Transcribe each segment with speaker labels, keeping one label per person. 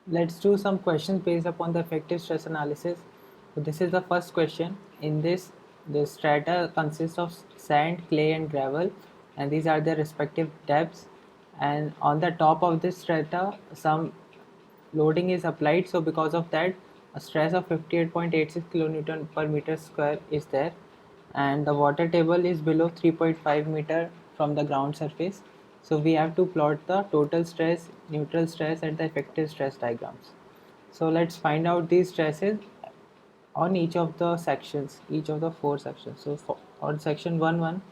Speaker 1: Let's do some questions based upon the effective stress analysis. So this is the first question. In this, the strata consists of sand, clay and gravel, and these are their respective depths. And on the top of this strata, some loading is applied. So because of that, a stress of 58.86 kilonewton per meter square is there. And the water table is below 3.5 meter from the ground surface. So we have to plot the total stress, neutral stress and the effective stress diagrams. So let's find out these stresses on each of the sections, each of the four sections. So on section 1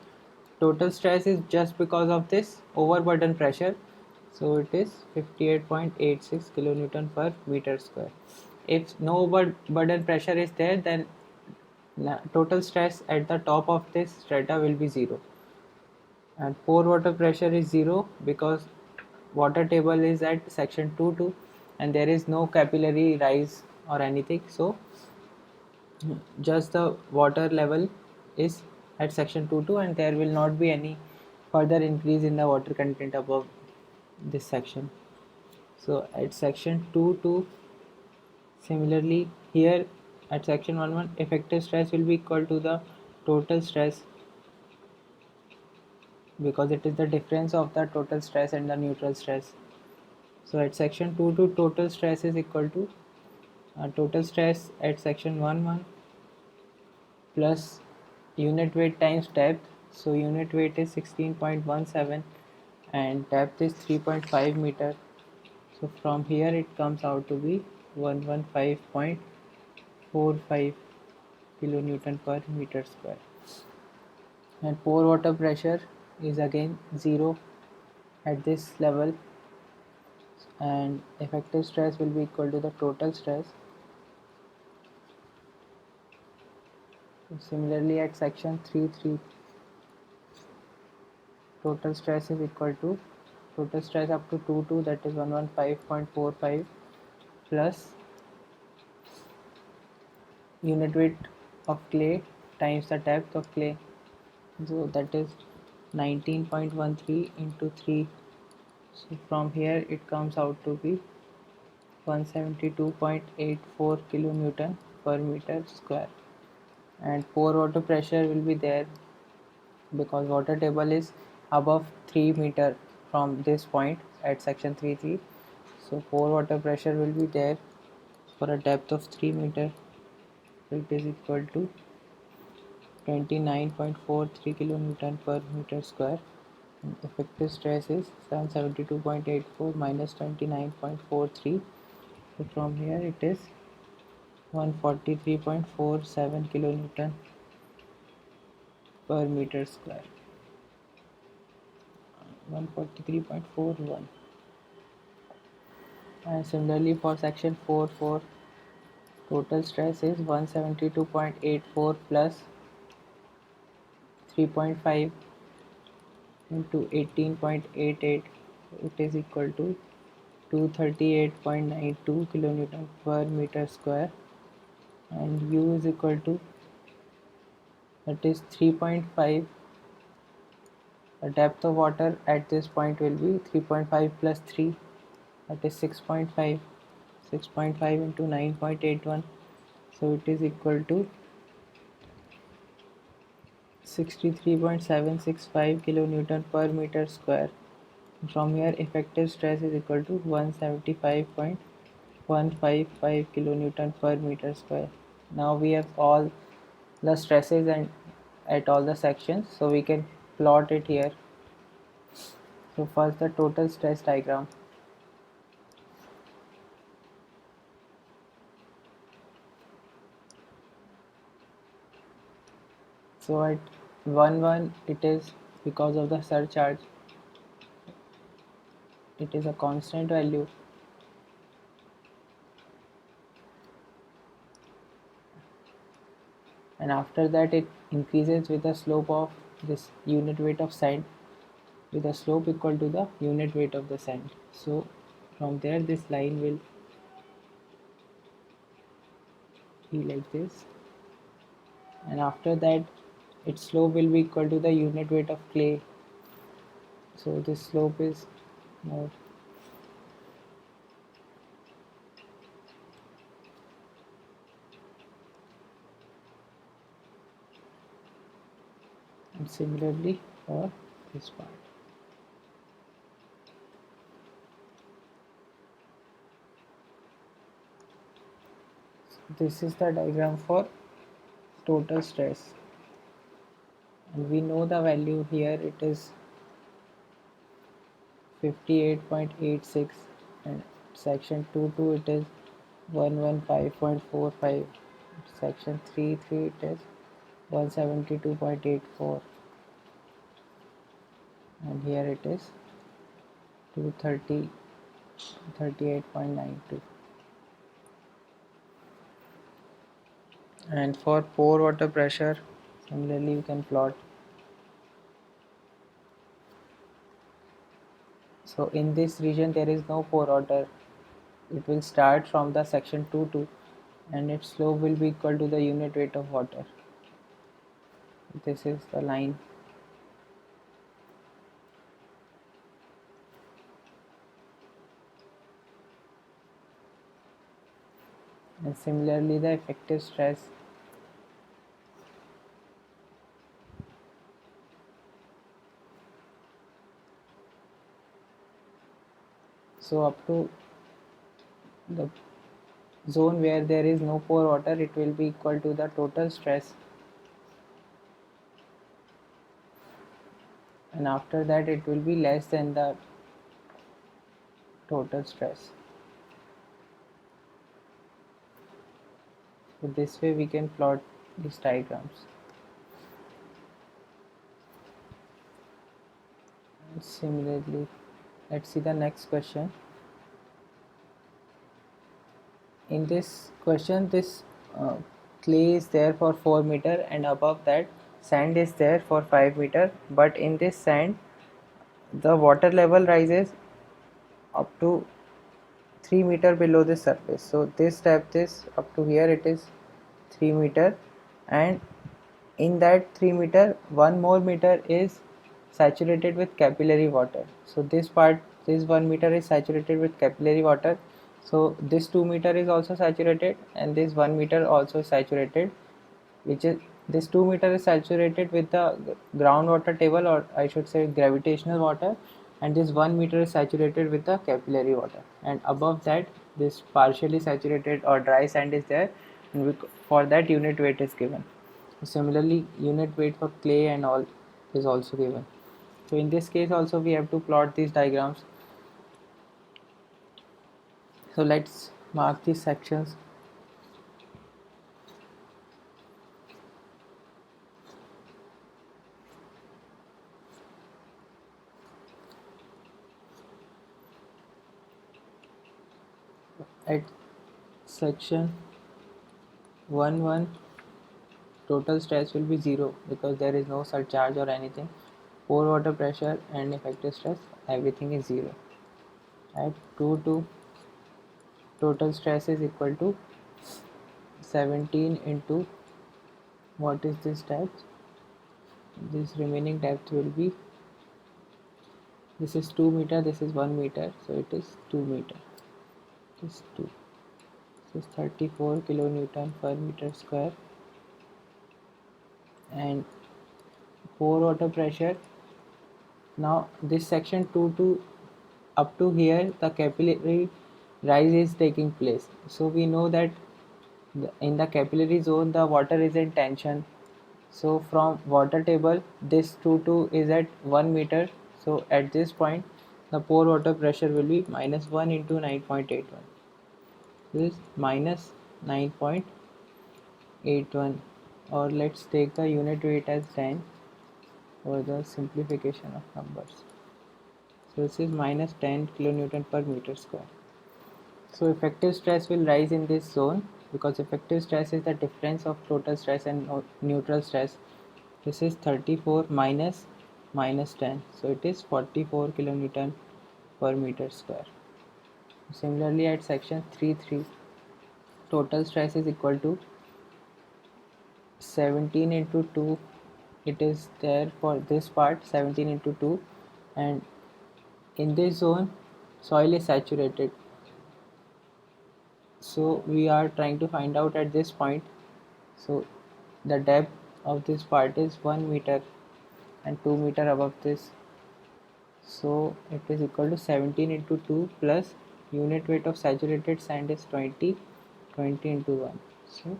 Speaker 1: total stress is just because of this overburden pressure. So it is 58.86 kilonewton per meter square. If no overburden pressure is there, then total stress at the top of this strata will be 0, and pore water pressure is 0 because water table is at section 2 and there is no capillary rise or anything, so just the water level is at section 2 and there will not be any further increase in the water content above this section. So at section 2 similarly here at section 1 effective stress will be equal to the total stress because it is the difference of the total stress and the neutral stress. So at section 2 total stress is equal to total stress at section 1 plus unit weight times depth. So unit weight is 16.17 and depth is 3.5 meter. So from here it comes out to be 115.45 kilonewton per meter square. And pore water pressure is again 0 at this level, and effective stress will be equal to the total stress. Similarly at section 3 total stress is equal to total stress up to 2 that is 115.45 plus unit weight of clay times the depth of clay, so that is 19.13 into 3. So from here it comes out to be 172.84 kilonewton per meter square. And pore water pressure will be there because water table is above 3 meter from this point at section 3. So pore water pressure will be there for a depth of 3 meter. So it is equal to 29.43 kilonewton per meter square. And effective stress is 772.84 minus 29.43. So from here it is 143.47 kilonewton per meter square. 143.41. And similarly for section 4 total stress is 172.84 plus 3.5 into 18.88. It is equal to 238.92 kilonewton per meter square, and U is equal to, that is 3.5. The depth of water at this point will be 3.5 plus 3, that is 6.5. 6.5 into 9.81, so it is equal to 63.765 kilonewton per meter square. From here effective stress is equal to 175.155 kilonewton per meter square. Now we have all the stresses and at all the sections, so we can plot it here. So first the total stress diagram. So at 1 it is because of the surcharge, it is a constant value, and after that it increases with the slope of this unit weight of sand, with a slope equal to the unit weight of the sand. So from there this line will be like this, and after that its slope will be equal to the unit weight of clay. So this slope is more. and similarly for this part. This is the diagram for total stress, and we know the value here, it is 58.86, and section 2.2 it is 115.45, section 3.3 it is 172.84, and here it is 238.92. And for pore water pressure, similarly we can plot. So in this region there is no pore water. It will start from the section 2.2 and its slope will be equal to the unit weight of water. This is the line. And similarly the effective stress. So up to the zone where there is no pore water, it will be equal to the total stress, and after that it will be less than the total stress. So this way we can plot these diagrams. And similarly, let's see the next question. In this question, this clay is there for 4 meter and above that sand is there for 5 meter, but in this sand the water level rises up to 3 meter below the surface. So this depth is up to here, it is 3 meter, and in that 3 meter 1 more meter is saturated with capillary water. So this part, this 1 meter is saturated with capillary water. So this 2 meter is also saturated and this 1 meter also saturated, which is this 2 meter is saturated with the groundwater table, or I should say gravitational water, and this 1 meter is saturated with the capillary water, and above that this partially saturated or dry sand is there, and for that unit weight is given. Similarly, unit weight for clay and all is also given. So in this case also we have to plot these diagrams. So let's mark these sections. At section 1.1, total stress will be 0 because there is no surcharge or anything. Pore water pressure and effective stress, everything is 0. At 2.2, total stress is equal to 17 into, what is this depth? This remaining depth will be, this is 2 meter, this is 1 meter, so it is 2 meter. This is 2. This is 34 kilonewton per meter square. And pore water pressure, now this section 2 up to here the capillary rise is taking place. So we know that in the capillary zone the water is in tension. So from water table this 2 is at 1 meter. So at this point the pore water pressure will be minus 1 into 9.81. This is minus 9.81, or let's take the unit weight as 10 for the simplification of numbers. So this is minus 10 kilonewton per meter square. So effective stress will rise in this zone because effective stress is the difference of total stress and neutral stress. This is 34 minus 10, so it is 44 kilonewton per meter square. Similarly at section 3.3, total stress is equal to 17 into 2, it is there for this part, 17 into 2, and in this zone soil is saturated. So we are trying to find out at this point. So the depth of this part is 1 meter. and 2 meter above this. So it is equal to 17 into 2 plus unit weight of saturated sand is 20, 20 into 1. So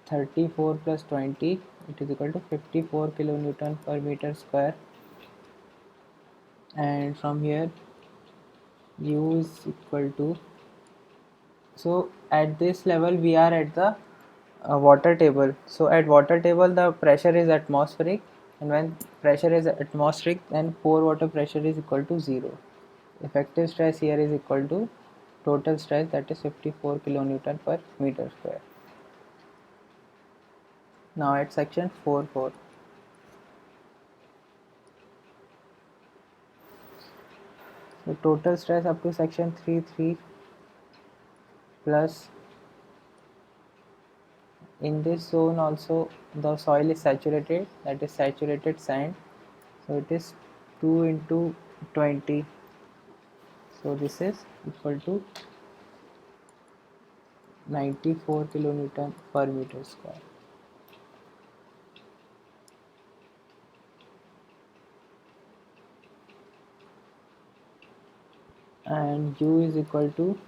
Speaker 1: 34 plus 20, it is equal to 54 kilonewton per meter square. And from here U is equal to, so at this level we are at the water table. So at water table the pressure is atmospheric, and when pressure is atmospheric then pore water pressure is equal to 0. Effective stress here is equal to total stress, that is 54 kilonewton per meter square. Now at section 4.4. So total stress up to section 3.3 plus in this zone also the soil is saturated, that is saturated sand. So it is 2 into 20. So this is equal to 94 kilonewton per meter square. And U is equal to,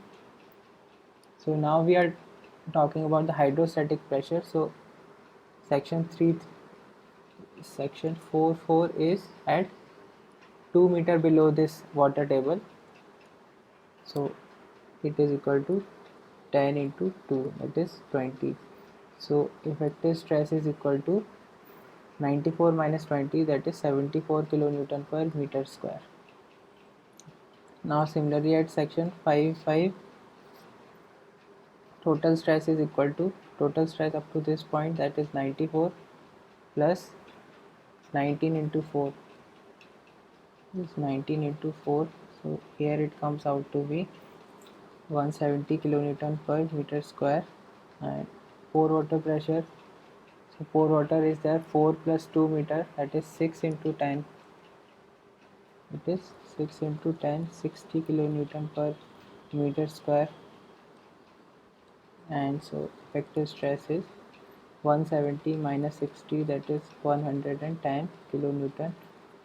Speaker 1: so now we are talking about the hydrostatic pressure. So section 4.4 is at 2 meter below this water table. So it is equal to 10 into 2, that is 20. So effective stress is equal to 94 minus 20, that is 74 kilonewton per meter square. Now similarly at section 5.5, total stress is equal to, total stress up to this point, that is 94 plus 19 into 4 is 19 into 4. So here it comes out to be 170 kilonewton per meter square. And pore water pressure, so pore water is there 4 plus 2 meter, that is 6 into 10, it is 6 into 10, 60 kilonewton per meter square. And so effective stress is 170 minus 60, that is 110 kilonewton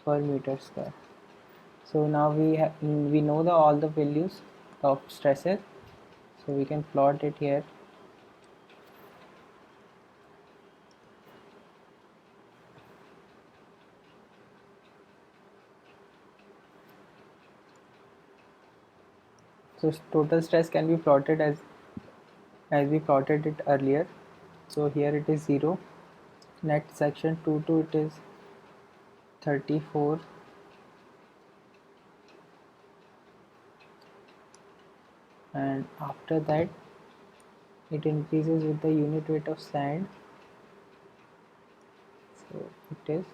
Speaker 1: per meter square. So now we know all the values of stresses, so we can plot it here. So total stress can be plotted as we plotted it earlier. So here it is 0. Next section 2 it is 34. And after that it increases with the unit weight of sand. So it is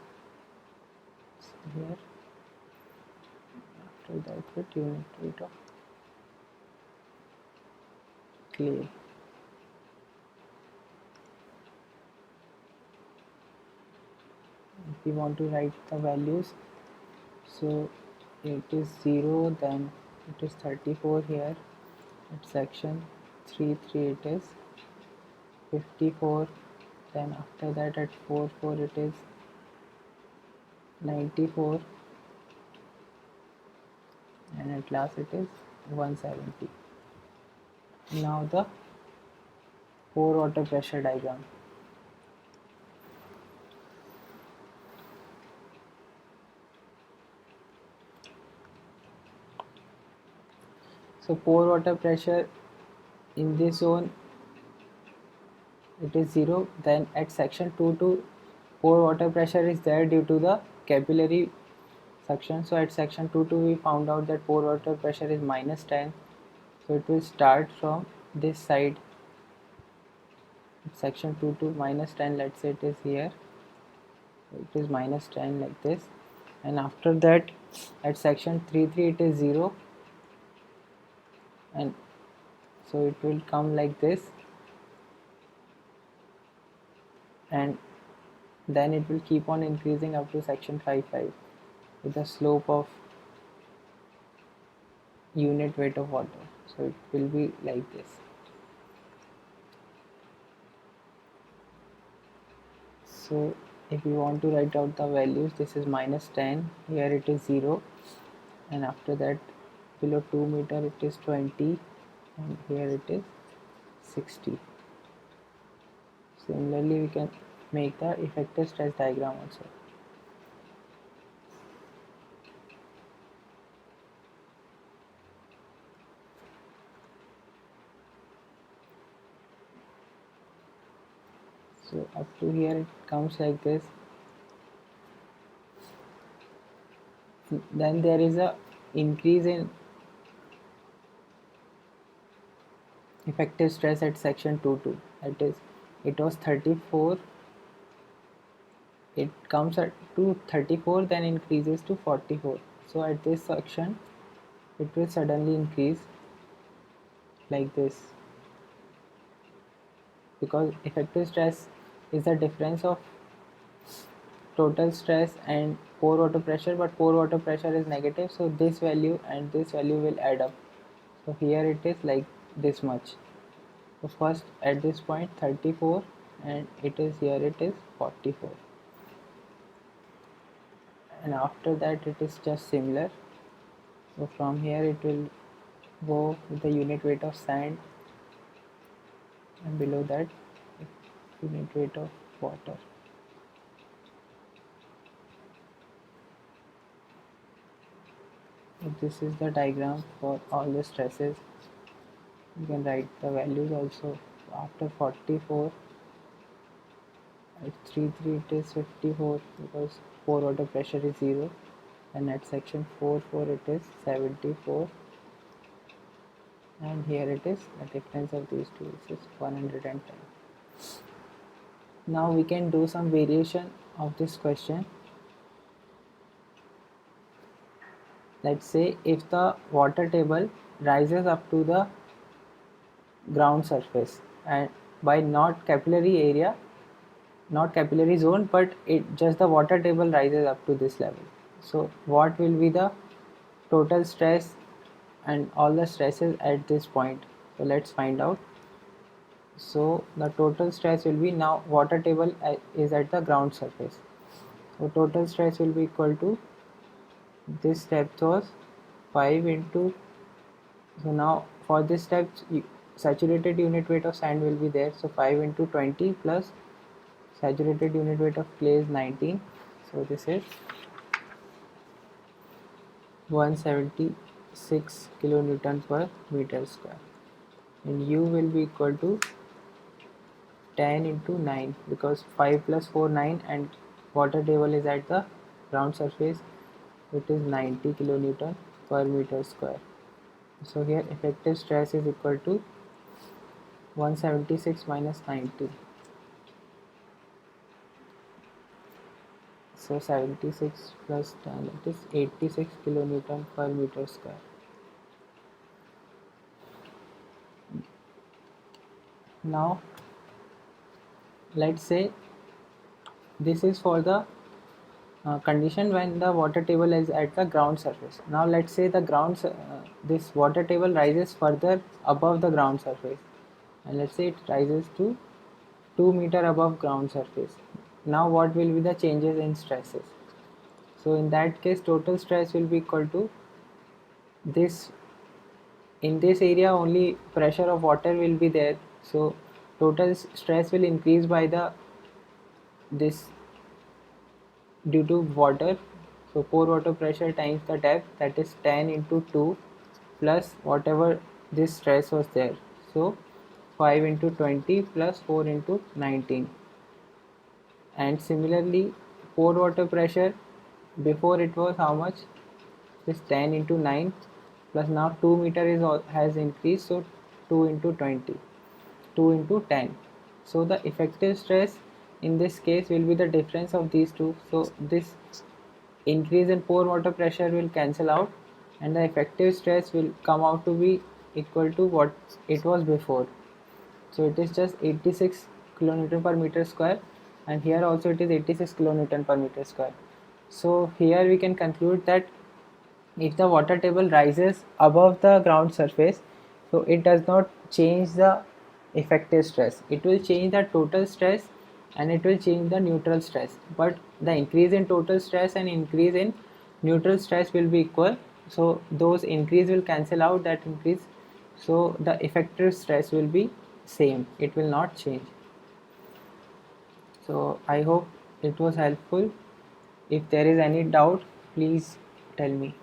Speaker 1: here. After that with unit weight of clay. If we want to write the values, so it is 0, then it is 34 here. At section 3.3 it is 54, then after that at 4.4 it is 94, and at last it is 170. Now the pore water pressure diagram. So pore water pressure in this zone it is 0. Then at section 2.2 pore water pressure is there due to the capillary suction. So at section 2.2 we found out that pore water pressure is minus 10. So it will start from this side. Section 2.2 minus 10, let's say it is here. It is minus 10 like this. And after that at section 3.3 it is 0. And so it will come like this. And then it will keep on increasing up to section 5.5 with a slope of unit weight of water. So it will be like this. So if you want to write out the values, this is minus 10, here it is 0, and after that below 2 meter it is 20, and here it is 60. Similarly, we can make the effective stress diagram also. So up to here it comes like this. Then there is a increase in effective stress at section 2-2. That is, it was 34, it comes at to 34, then increases to 44. So at this section it will suddenly increase like this, because effective stress is the difference of total stress and pore water pressure, but pore water pressure is negative, so this value and this value will add up. So here it is like this much. So first at this point 34, and it is here it is 44, and after that it is just similar. So from here it will go with the unit weight of sand, and below that unit weight of water. So this is the diagram for all the stresses. You can write the values also. After 44 at 33 it is 54, because pore water pressure is 0, and at section 4 it is 74, and here it is the difference of these two, which is 110. Now we can do some variation of this question. Let's say if the water table rises up to the ground surface, and by not capillary area, not capillary zone, but it just the water table rises up to this level. So what will be the total stress and all the stresses at this point? So let's find out. So the total stress will be, now water table is at the ground surface, so total stress will be equal to, this depth was 5 into, so now for this depth saturated unit weight of sand will be there, so 5 into 20 plus saturated unit weight of clay is 19, so this is 176 kilonewton per meter square, and U will be equal to 10 into 9, because 5 plus 4 9, and water table is at the ground surface, it is 90 kilonewton per meter square. So here effective stress is equal to 176 minus 90, so 76 plus 10, it is 86 kilonewton per meter square. Now let's say this is for the condition when the water table is at the ground surface. Now let's say the this water table rises further above the ground surface, and let's say it rises to 2 meter above ground surface. Now what will be the changes in stresses? So in that case total stress will be equal to this, in this area only pressure of water will be there, so total stress will increase by the this due to water, so pore water pressure times the depth, that is 10 into 2 plus whatever this stress was there, so 5 into 20 plus 4 into 19. And similarly pore water pressure, before it was how much, is 10 into 9 plus now 2 meter is has increased, so 2 into 20, 2 into 10. So the effective stress in this case will be the difference of these two, so this increase in pore water pressure will cancel out, and the effective stress will come out to be equal to what it was before. So it is just 86 kilonewton per meter square, and here also it is 86 kilonewton per meter square. So here we can conclude that if the water table rises above the ground surface, so it does not change the effective stress, it will change the total stress and it will change the neutral stress, but the increase in total stress and increase in neutral stress will be equal, so those increase will cancel out that increase, so the effective stress will be same, it will not change. So I hope it was helpful. If there is any doubt, please tell me.